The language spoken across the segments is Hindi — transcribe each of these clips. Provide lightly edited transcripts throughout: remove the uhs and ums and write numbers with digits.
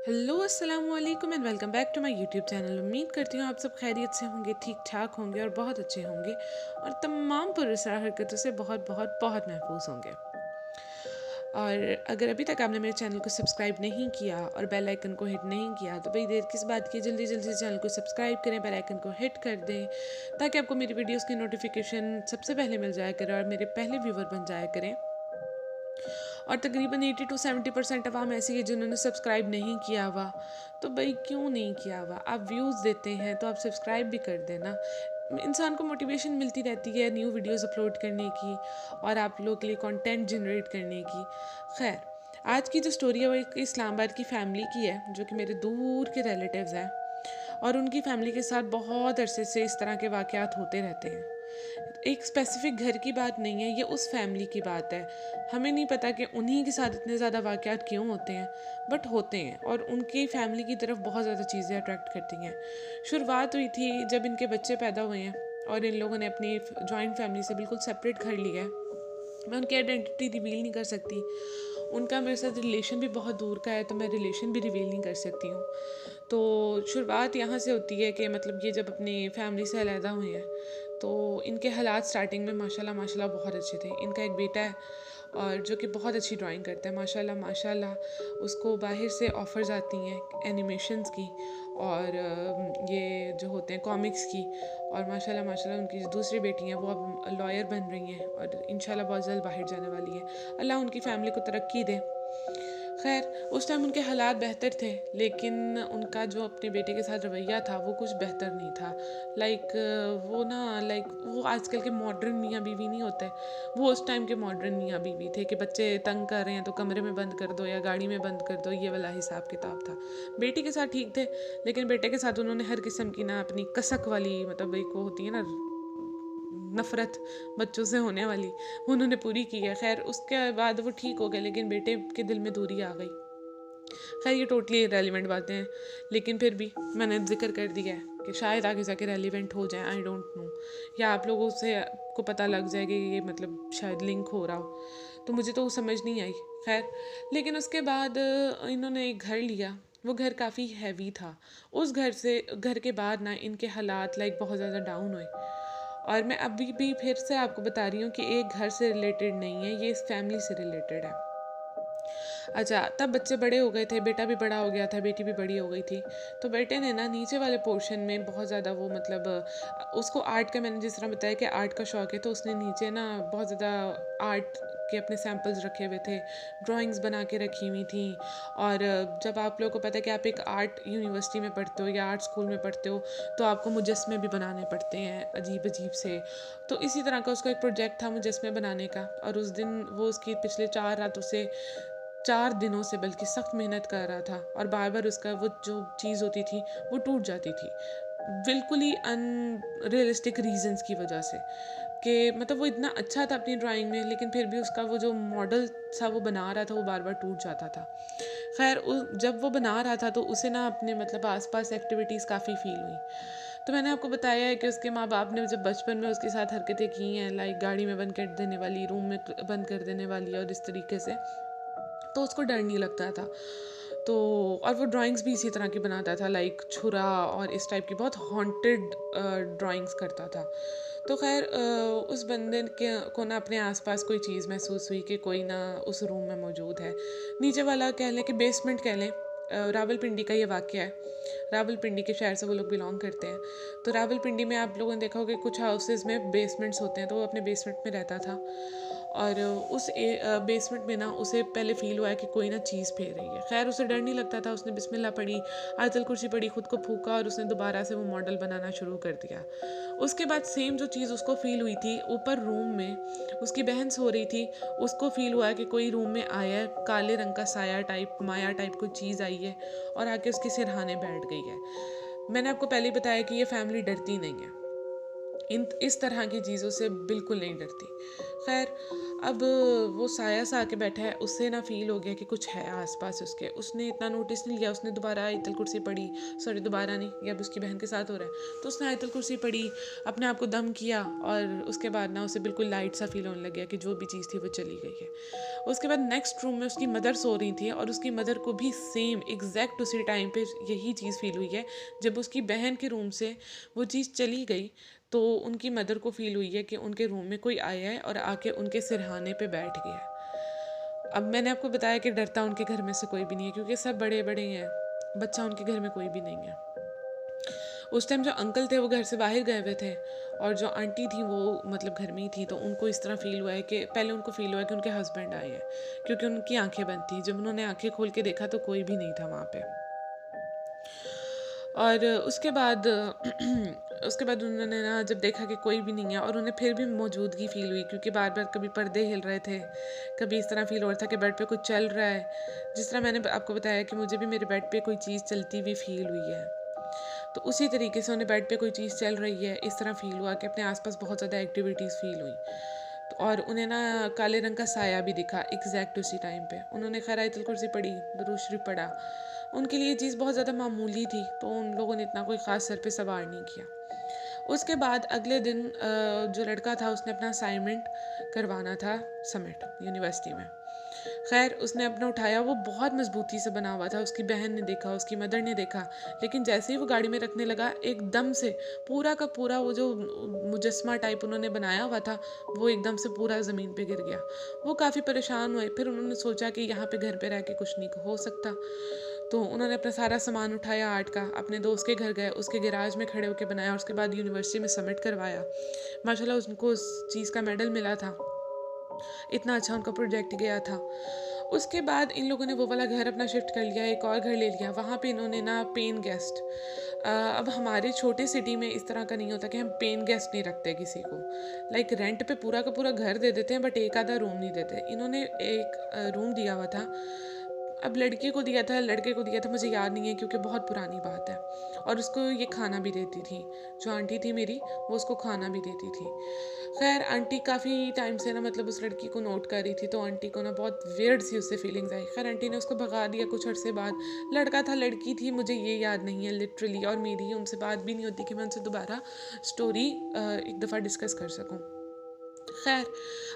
हेलो अस्सलाम वालेकुम and welcome back to my YouTube channel. उम्मीद करती हूँ आप सब खैरियत से होंगे, ठीक ठाक होंगे और बहुत अच्छे होंगे और तमाम पुरस्कार हरकतों से बहुत बहुत बहुत महफूज होंगे। और अगर अभी तक आपने मेरे चैनल को सब्सक्राइब नहीं किया और बेल आइकन को हिट नहीं किया तो भाई देर किस बात की, जल्दी जल्दी से चैनल को सब्सक्राइब करें, बेल आइकन को हिट कर दें ताकि आपको मेरी वीडियोस की नोटिफिकेशन सबसे पहले मिल जाया करे और मेरे पहले व्यूवर बन जाया करें। और तकरीबन 80 to 70% अवाम ऐसी है जिन्होंने सब्सक्राइब नहीं किया हुआ। तो भाई क्यों नहीं किया हुआ? आप व्यूज़ देते हैं तो आप सब्सक्राइब भी कर देना। इंसान को मोटिवेशन मिलती रहती है न्यू वीडियोस अपलोड करने की और आप लोगों के लिए कंटेंट जनरेट करने की। खैर, आज की जो स्टोरी है वो एक इस्लामाबाद की फैमिली की है जो कि मेरे दूर के रिलेटिव्स हैं और उनकी फैमिली के साथ बहुत अरसे से इस तरह के वाक़यात होते रहते हैं। एक स्पेसिफिक घर की बात नहीं है, ये उस फैमिली की बात है। हमें नहीं पता कि उन्हीं के साथ इतने ज़्यादा वाक़यात क्यों होते हैं, बट होते हैं और उनकी फैमिली की तरफ बहुत ज़्यादा चीज़ें अट्रैक्ट करती हैं। शुरुआत हुई थी जब इनके बच्चे पैदा हुए हैं और इन लोगों ने अपनी जॉइंट फैमिली से बिल्कुल सेपरेट कर लिया है। मैं उनकी आइडेंटिटी रिवील नहीं कर सकती, उनका मेरे साथ रिलेशन भी बहुत दूर का है तो मैं रिलेशन भी रिवील नहीं कर सकती हूँ। तो शुरुआत यहाँ से होती है कि मतलब ये जब अपनी फैमिली से अलहदा हुए हैं तो इनके हालात स्टार्टिंग में माशाल्लाह माशाल्लाह बहुत अच्छे थे। इनका एक बेटा है और जो कि बहुत अच्छी ड्राइंग करता है, माशाल्लाह माशाल्लाह। उसको बाहर से ऑफ़र्स आती हैं एनिमेशंस की और ये जो होते हैं कॉमिक्स की। और माशाल्लाह माशाल्लाह उनकी जो दूसरी बेटी हैं वो अब लॉयर बन रही हैं और इंशाल्लाह बहुत जल्द बाहर जाने वाली है। अल्लाह उनकी फ़ैमिली को तरक्की दे। खैर, उस टाइम उनके हालात बेहतर थे लेकिन उनका जो अपने बेटे के साथ रवैया था वो कुछ बेहतर नहीं था। वो आजकल के मॉडर्न मियाँ बीवी नहीं होते, वो उस टाइम के मॉडर्न मियाँ बीवी थे कि बच्चे तंग कर रहे हैं तो कमरे में बंद कर दो या गाड़ी में बंद कर दो, ये वाला हिसाब किताब था। बेटी के साथ ठीक थे लेकिन बेटे के साथ उन्होंने हर किस्म की ना अपनी कसक वाली, मतलब एक वो होती है ना नफ़रत बच्चों से होने वाली, वो उन्होंने पूरी की है। खैर, उसके बाद वो ठीक हो गए लेकिन बेटे के दिल में दूरी आ गई। खैर, ये टोटली रेलिवेंट बातें हैं लेकिन फिर भी मैंने जिक्र कर दिया है कि शायद आगे जाके रेलिवेंट हो जाए, आई डोंट नो, या आप लोगों से को पता लग जाए कि ये मतलब शायद लिंक हो रहा हो। तो मुझे तो समझ नहीं आई। खैर, लेकिन उसके बाद इन्होंने एक घर लिया। वो घर काफ़ी हैवी था। उस घर के बाद ना इनके हालात बहुत ज़्यादा डाउन हुए। और मैं अभी भी फिर से आपको बता रही हूँ कि एक घर से रिलेटेड नहीं है, ये इस फैमिली से रिलेटेड है। अच्छा, तब बच्चे बड़े हो गए थे, बेटा भी बड़ा हो गया था, बेटी भी बड़ी हो गई थी। तो बेटे ने ना नीचे वाले पोर्शन में बहुत ज़्यादा वो मतलब उसको आर्ट का, मैंने जिस तरह बताया कि आर्ट का शौक़ है, तो उसने नीचे ना बहुत ज़्यादा आर्ट के अपने सैम्पल्स रखे हुए थे, ड्राइंग्स बना के रखी हुई थी। और जब आप लोगों को पता है कि आप एक आर्ट यूनिवर्सिटी में पढ़ते हो या आर्ट स्कूल में पढ़ते हो तो आपको मुजस्मे भी बनाने पड़ते हैं अजीब अजीब से। तो इसी तरह का उसका एक प्रोजेक्ट था मुजस्मे बनाने का और उस दिन वो उसकी पिछले 4 रातों से 4 दिनों से बल्कि सख्त मेहनत कर रहा था और बार बार उसका वो जो चीज़ होती थी वो टूट जाती थी, बिल्कुल ही अनरियलिस्टिक रीजंस की वजह से। कि मतलब वो इतना अच्छा था अपनी ड्राइंग में लेकिन फिर भी उसका वो जो मॉडल था वो बना रहा था वो बार बार टूट जाता था। खैर, जब वो बना रहा था तो उसे ना अपने मतलब आसपास एक्टिविटीज़ काफ़ी फील हुई। तो मैंने आपको बताया है कि उसके माँ बाप ने जब बचपन में उसके साथ हरकतें की हैं, लाइक गाड़ी में बंद कर देने वाली, रूम में बंद कर देने वाली और इस तरीके से, तो उसको डर नहीं लगता था। तो और वो ड्राइंग्स भी इसी तरह की बनाता था, लाइक छुरा और इस टाइप की बहुत हॉन्टेड ड्राइंग्स करता था। तो खैर, उस बंदे के को ना अपने आसपास कोई चीज़ महसूस हुई कि कोई ना उस रूम में मौजूद है। नीचे वाला कह लें कि बेसमेंट कह लें। रावलपिंडी का ये वाक़या है। रावलपिंडी के शहर से वो लोग बिलोंग करते हैं। तो रावलपिंडी में आप लोगों ने देखा होगा कि कुछ हाउसेस में बेसमेंट्स होते हैं, तो वो अपने बेसमेंट में रहता था। और उस बेसमेंट में ना उसे पहले फ़ील हुआ है कि कोई ना चीज़ फेर रही है। खैर, उसे डर नहीं लगता था, उसने बिस्मिल्लाह पढ़ी, आयतल कुर्सी पढ़ी, खुद को फूका और उसने दोबारा से वो मॉडल बनाना शुरू कर दिया। उसके बाद सेम जो चीज़ उसको फ़ील हुई थी ऊपर रूम में, उसकी बहन सो रही थी, उसको फ़ील हुआ है कि कोई रूम में आया है, काले रंग का साया टाइप, माया टाइप कोई चीज़ आई है और आके उसके सिरहाने बैठ गई है। मैंने आपको पहले ही बताया कि ये फैमिली डरती नहीं है। इन इस तरह की चीज़ों से बिल्कुल नहीं डरती। खैर, अब वो साया सा आके बैठा है, उससे ना फ़ील हो गया कि कुछ है आस-पास उसके। उसने इतना नोटिस नहीं लिया, उसने दोबारा आयतल कुर्सी पढ़ी, सॉरी दोबारा नहीं, ये अब उसकी बहन के साथ हो रहा है। तो उसने आयतल कुर्सी पढ़ी, अपने आप को दम किया और उसके बाद ना उसे बिल्कुल लाइट सा फ़ील होने लग गया कि जो भी चीज़ थी वो चली गई है। उसके बाद नेक्स्ट रूम में उसकी मदर सो रही थी और उसकी मदर को भी सेम एग्जैक्ट उसी टाइम पे यही चीज़ फ़ील हुई है। जब उसकी बहन के रूम से वो चीज़ चली गई तो उनकी मदर को फ़ील हुई है कि उनके रूम में कोई आया है और आके उनके सिरहाने पे बैठ गया है। अब मैंने आपको बताया कि डरता उनके घर में से कोई भी नहीं है क्योंकि सब बड़े बड़े हैं, बच्चा उनके घर में कोई भी नहीं है। उस टाइम जो अंकल थे वो घर से बाहर गए हुए थे और जो आंटी थी वो मतलब घर में ही थी। तो उनको इस तरह फ़ील हुआ है कि पहले उनको फ़ील हुआ है कि उनके हस्बैंड आए हैं, क्योंकि उनकी आंखें बंद थी। जब उन्होंने आंखें खोल के देखा तो कोई भी नहीं था वहाँ पे। और उसके बाद उसके बाद उन्होंने ना जब देखा कि कोई भी नहीं है और उन्हें फिर भी मौजूदगी फ़ील हुई, क्योंकि बार बार कभी पर्दे हिल रहे थे, कभी इस तरह फ़ील हो रहा था कि बेड पे कुछ चल रहा है। जिस तरह मैंने आपको बताया कि मुझे भी मेरे बेड पे कोई चीज़ चलती हुई फ़ील हुई है, तो उसी तरीके से उन्हें बेड पे कोई चीज़ चल रही है इस तरह फ़ील हुआ कि अपने आसपास बहुत ज़्यादा एक्टिविटीज़ फ़ील हुई। तो और उन्हें ना काले रंग का साया भी दिखा एग्जैक्ट उसी टाइम पे। उन्होंने खैर आयतुल कुर्सी पढ़ी, दुरूद शरीफ पढ़ा। उनके लिए चीज़ बहुत ज़्यादा मामूली थी, तो उन लोगों ने इतना कोई ख़ास सर पे सवार नहीं किया। उसके बाद अगले दिन जो लड़का था उसने अपना असाइनमेंट करवाना था सबमिट यूनिवर्सिटी में। खैर उसने अपना उठाया, वो बहुत मजबूती से बना हुआ था। उसकी बहन ने देखा, उसकी मदर ने देखा, लेकिन जैसे ही वो गाड़ी में रखने लगा एकदम से पूरा का पूरा वो जो मुजस्मा टाइप उन्होंने बनाया हुआ था वो एकदम से पूरा ज़मीन पे गिर गया। वो काफ़ी परेशान हुए। फिर उन्होंने सोचा कि यहाँ पे घर पे रह के कुछ नहीं हो सकता, तो उन्होंने अपना सारा सामान उठाया आर्ट का, अपने दोस्त के घर गए, उसके गैराज में खड़े होकर बनाया और उसके बाद यूनिवर्सिटी में सबमिट करवाया। माशाल्लाह उनको उस चीज़ का मेडल मिला था, इतना अच्छा उनका प्रोजेक्ट गया था। उसके बाद इन लोगों ने वो वाला घर अपना शिफ्ट कर लिया, एक और घर ले लिया। वहाँ पे इन्होंने ना पेन गेस्ट, अब हमारे छोटे सिटी में इस तरह का नहीं होता कि हम पेन गेस्ट नहीं रखते किसी को, लाइक रेंट पे पूरा का पूरा घर दे देते हैं बट एक आधा रूम नहीं देते। इन्होंने एक रूम दिया हुआ था। अब लड़के को दिया था, लड़के को दिया था मुझे याद नहीं है क्योंकि बहुत पुरानी बात है। और उसको ये खाना भी देती थी, जो आंटी थी मेरी वो उसको खाना भी देती थी। खैर आंटी काफ़ी टाइम से ना मतलब उस लड़की को नोट कर रही थी, तो आंटी को ना बहुत वियर्ड सी उससे फीलिंग्स आई। खैर आंटी ने उसको भगा दिया कुछ अर्से बाद। लड़का था लड़की थी मुझे ये याद नहीं है लिटरली, और मेरी उनसे बात भी नहीं होती कि मैं उनसे दोबारा स्टोरी एक दफ़ा डिस्कस कर सकूँ। खैर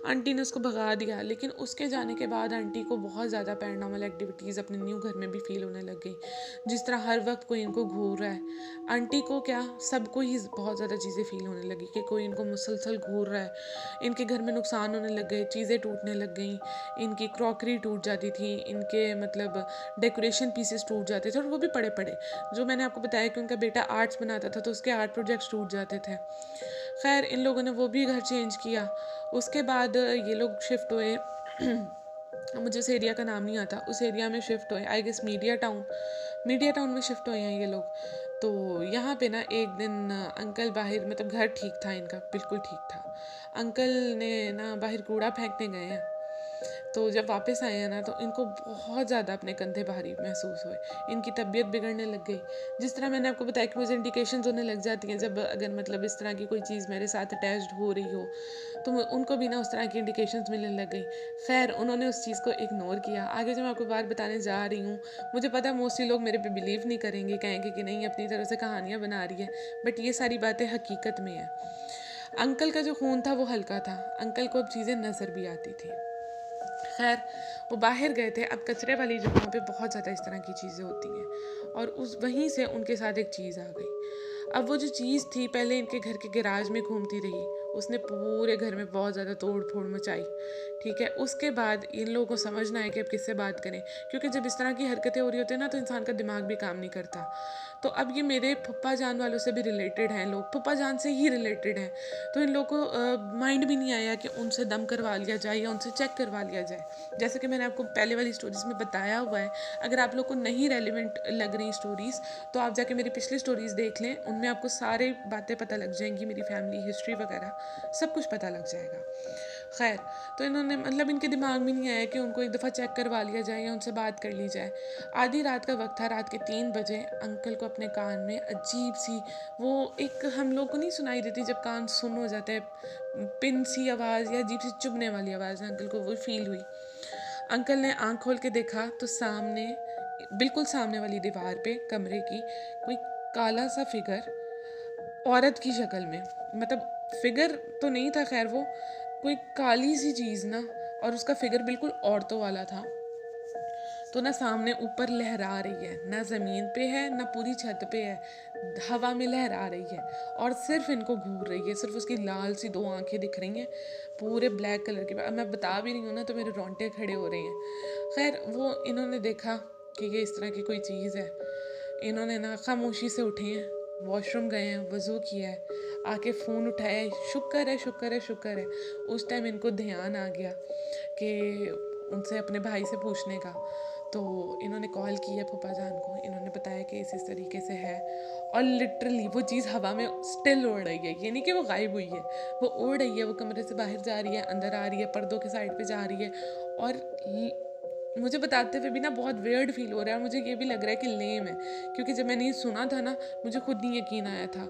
आंटी ने उसको भगा दिया, लेकिन उसके जाने के बाद आंटी को बहुत ज़्यादा पैरानॉर्मल एक्टिविटीज़ अपने न्यू घर में भी फील होने लग गई। जिस तरह हर वक्त कोई इनको घूर रहा है, आंटी को क्या सबको ही बहुत ज़्यादा चीज़ें फील होने लगी कि कोई इनको मुसलसल घूर रहा है। इनके घर में नुकसान होने लग गए, चीज़ें टूटने लग गई, इनकी क्रॉकरी टूट जाती थी, इनके मतलब डेकोरेशन पीसेस टूट जाते थे, और वो भी पड़े पड़े। जो मैंने आपको बताया कि उनका बेटा आर्ट्स बनाता था तो उसके आर्ट प्रोजेक्ट्स टूट जाते थे। खैर इन लोगों ने वो भी घर चेंज किया। उसके बाद ये लोग शिफ्ट हुए मुझे उस एरिया का नाम नहीं आता, उस एरिया में शिफ्ट हुए, आई गेस मीडिया टाउन में शिफ्ट हुए हैं ये लोग। तो यहाँ पे ना एक दिन अंकल बाहर, मतलब घर ठीक था इनका, बिल्कुल ठीक था। अंकल ने ना बाहर कूड़ा फेंकने गए हैं, तो जब वापस आए हैं ना तो इनको बहुत ज़्यादा अपने कंधे भारी महसूस हुए, इनकी तबीयत बिगड़ने लग गई। जिस तरह मैंने आपको बताया कि मुझे इंडिकेशंस होने लग जाती हैं जब अगर मतलब इस तरह की कोई चीज़ मेरे साथ अटैच्ड हो रही हो, तो उनको भी ना उस तरह की इंडिकेशंस मिलने लग गई। खैर उन्होंने उस चीज़ को इग्नोर किया। आगे जो मैं आपको बात बताने जा रही हूँ, मुझे पता है मोस्टली लोग मेरे पे बिलीव नहीं करेंगे, कहेंगे कि नहीं अपनी तरह से कहानियाँ बना रही है, बट ये सारी बातें हकीकत में हैं। अंकल का जो खून था वो हल्का था, अंकल को अब चीज़ें नज़र भी आती थी। खैर वो बाहर गए थे। अब कचरे वाली जगहों पे बहुत ज़्यादा इस तरह की चीज़ें होती हैं, और उस वहीं से उनके साथ एक चीज़ आ गई। अब वो जो चीज़ थी पहले इनके घर के गैराज में घूमती रही, उसने पूरे घर में बहुत ज़्यादा तोड़ फोड़ मचाई। ठीक है, उसके बाद इन लोगों को समझना है कि अब किससे बात करें, क्योंकि जब इस तरह की हरकतें हो रही होती हैं ना तो इंसान का दिमाग भी काम नहीं करता। तो अब ये मेरे फुप्पा जान वालों से भी रिलेटेड हैं, लोग फुप्पा जान से ही रिलेटेड हैं। तो इन लोगों को माइंड भी नहीं आया कि उनसे दम करवा लिया जाए या उनसे चेक करवा लिया जाए। जैसे कि मैंने आपको पहले वाली स्टोरीज़ में बताया हुआ है, अगर आप लोग को नहीं रेलिवेंट लग रही स्टोरीज़ तो आप जाके मेरी पिछली स्टोरीज़ देख लें, उनमें आपको सारी बातें पता लग जाएंगी, मेरी फैमिली हिस्ट्री वगैरह। सब कुछ पता लग जाएगा। खैर, तो इन्होंने मतलब इनके दिमाग में नहीं आया कि उनको एक दफ़ा चेक करवा लिया जाए या उनसे बात कर ली जाए। आधी रात का वक्त था, रात के 3 बजे अंकल को अपने कान में अजीब सी, वो एक हम लोग को नहीं सुनाई देती जब कान सुन हो जाता है, पिन सी आवाज़ या अजीब सी चुभने वाली आवाज़, अंकल को वो फील हुई। अंकल ने आँख खोल के देखा तो सामने, बिल्कुल सामने वाली दीवार पे कमरे की, कोई काला सा फिगर औरत की शक्ल में, मतलब फिगर तो नहीं था, खैर वो कोई काली सी चीज़ ना, और उसका फिगर बिल्कुल औरतों वाला था। तो ना सामने ऊपर लहरा रही है, ना ज़मीन पे है ना पूरी छत पे है, हवा में लहरा रही है और सिर्फ इनको घूर रही है। सिर्फ उसकी लाल सी 2 आंखें दिख रही हैं, पूरे ब्लैक कलर की। अब मैं बता भी रही हूँ ना तो मेरे रोंगटे खड़े हो रहे हैं। खैर, वो इन्होंने देखा कि ये इस तरह की कोई चीज़ है। इन्होंने ना खामोशी से उठे हैं, वॉशरूम गए हैं, वज़ू किया है, आके फ़ोन उठाया है, शुक्र है शुक्र है शुक्र है। उस टाइम इनको ध्यान आ गया कि उनसे अपने भाई से पूछने का। तो इन्होंने कॉल किया फूफा जान को, इन्होंने बताया कि इस तरीके से है, और लिटरली वो चीज़ हवा में स्टिल उड़ रही है। ये नहीं कि वो गायब हुई है, वो उड़ रही है, वो कमरे से बाहर जा रही है, अंदर आ रही है, पर्दों के साइड पे जा रही है। और मुझे बताते हुए भी ना बहुत वियर्ड फील हो रहा है, और मुझे ये भी लग रहा है कि लेम है, क्योंकि जब मैंने ये सुना था ना मुझे खुद नहीं यकीन आया था।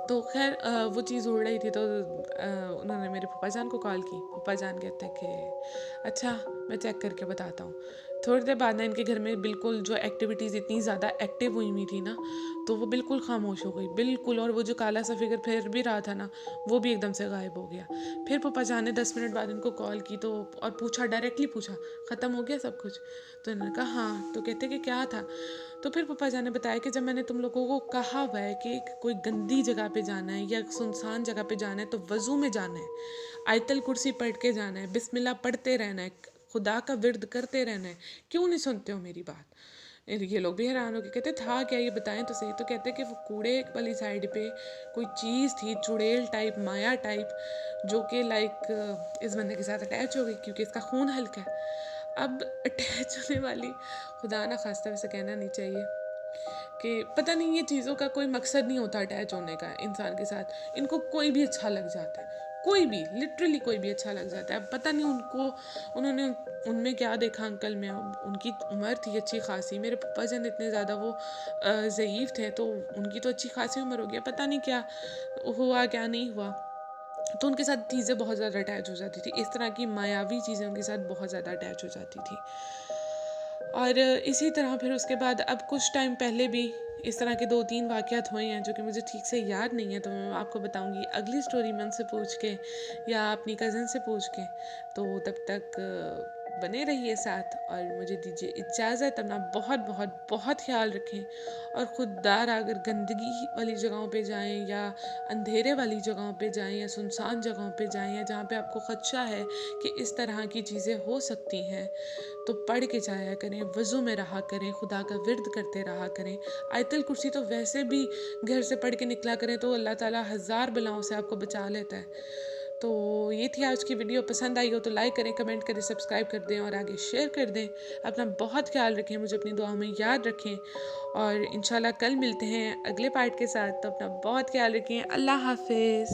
तो खैर, वो चीज़ उड़ रही थी तो उन्होंने मेरे फूफा जान को कॉल की। फूफा जान कहते कि अच्छा, मैं चेक करके बताता हूँ। थोड़ी देर बाद ना इनके घर में बिल्कुल जो एक्टिविटीज़ इतनी ज़्यादा एक्टिव हुई हुई थी ना, तो वो बिल्कुल खामोश हो गई, बिल्कुल। और वो जो काला सा फिगर फिर भी रहा था ना, वो भी एकदम से गायब हो गया। फिर फूफा जान ने 10 मिनट बाद इनको कॉल की तो, और पूछा, डायरेक्टली पूछा, ख़त्म हो गया सब कुछ? तो इन्होंने कहा हाँ। तो कहते कि क्या था? तो फिर फूफा जान ने बताया कि जब मैंने तुम लोगों को कहा हुआ है कि कोई गंदी जगह पे जाना है या सुनसान जगह पे जाना है तो वज़ू में जाना है, आयतल कुर्सी पढ़ के जाना है, बिस्मिल्लाह पढ़ते रहना है, खुदा का विर्द करते रहना है, क्यों नहीं सुनते हो मेरी बात? ये लोग भी हैरान हो गए, कहते था क्या, ये बताएं तो सही। तो कहते कि वो कूड़े वाली साइड पे कोई चीज़ थी, चुड़ैल टाइप, माया टाइप, जो कि लाइक इस बंदे के साथ अटैच हो गई क्योंकि इसका खून हल्का है। अब अटैच होने वाली, खुदा ना खास्ता वैसे कहना नहीं चाहिए, कि पता नहीं ये चीज़ों का कोई मकसद नहीं होता अटैच होने का इंसान के साथ। इनको कोई भी अच्छा लग जाता है, कोई भी, लिटरली कोई भी अच्छा लग जाता है। अब पता नहीं उन्होंने उनमें क्या देखा अंकल में। उनकी उम्र थी अच्छी खासी, मेरे पप्पा जन इतने ज़्यादा वो ज़ईफ़ थे, तो उनकी तो अच्छी खासी उम्र हो गया, पता नहीं क्या हुआ क्या नहीं हुआ। तो उनके साथ चीज़ें बहुत ज़्यादा अटैच हो जाती थी, इस तरह की मायावी चीज़ें उनके साथ बहुत ज़्यादा अटैच हो जाती थी। और इसी तरह फिर उसके बाद अब कुछ टाइम पहले भी इस तरह के 2-3 वाक़यात हुए हैं जो कि मुझे ठीक से याद नहीं है, तो मैं आपको बताऊंगी अगली स्टोरी में उनसे पूछ के या अपनी कज़न से पूछ के। तो तब तक बने रहिए साथ, और मुझे दीजिए इजाज़त। अपना बहुत बहुत बहुत ख्याल रखें, और खुददार अगर गंदगी वाली जगहों पे जाएं या अंधेरे वाली जगहों पे जाएं या सुनसान जगहों पे जाएं या जहाँ पे आपको ख़दशा है कि इस तरह की चीज़ें हो सकती हैं, तो पढ़ के जाया करें, वज़ू में रहा करें, खुदा का विर्द करते रहा करें। आयतल कुर्सी तो वैसे भी घर से पढ़ के निकला करें तो अल्लाह ताला 1000 बलाओं से आपको बचा लेता है। तो ये थी आज की वीडियो। पसंद आई हो तो लाइक करें, कमेंट करें, सब्सक्राइब कर दें और आगे शेयर कर दें। अपना बहुत ख्याल रखें, मुझे अपनी दुआ में याद रखें, और इंशाल्लाह कल मिलते हैं अगले पार्ट के साथ। तो अपना बहुत ख्याल रखें। अल्लाह हाफिज़।